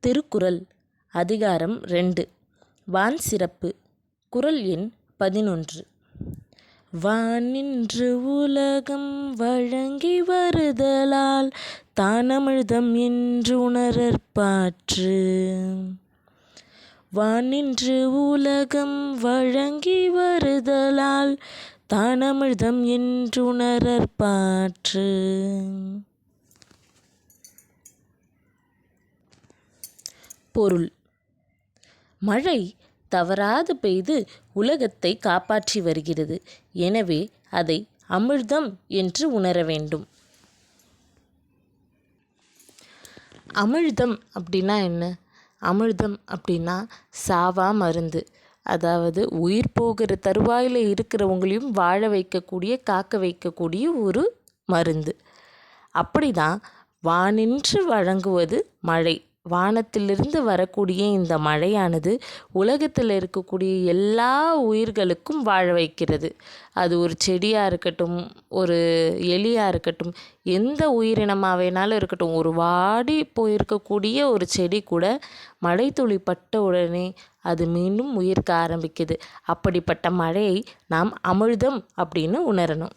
திருக்குறள் அதிகாரம் 2 வான் சிறப்பு. குறள் எண் 11. வானின்று உலகம் வழங்கி வருதலால் தானமிழ்தம் என்று உணரற்பாற்று. வானின்று உலகம் வழங்கி வருதலால் தானமிழ்தம் என்று உணரற்பாற்று. பொருள்: மழை தவறாது பெய்து உலகத்தை காப்பாற்றி வருகிறது. எனவே அதை அமிழ்தம் என்று உணர வேண்டும். அமிழ்தம் அப்படின்னா என்ன? அமிழ்தம் அப்படின்னா சாவா மருந்து. அதாவது உயிர் போகிற தருவாயில் இருக்கிறவங்களையும் வாழ வைக்கக்கூடிய, காக்க வைக்கக்கூடிய ஒரு மருந்து. அப்படிதான் வானின்று வழங்குவது மழை. வானத்திலிருந்து வரக்கூடிய இந்த மழையானது உலகத்தில் இருக்கக்கூடிய எல்லா உயிர்களுக்கும் வாழ வைக்கிறது. அது ஒரு செடியாக இருக்கட்டும், ஒரு எலியாக இருக்கட்டும், எந்த உயிரினமாக வேணாலும் இருக்கட்டும். ஒரு வாடி போயிருக்கக்கூடிய ஒரு செடி கூட மழை துளி பட்ட உடனே அது மீண்டும் உயிர்க்க ஆரம்பிக்குது. அப்படிப்பட்ட மழையை நாம் அமிழ்தம் அப்படின்னு உணரணும்.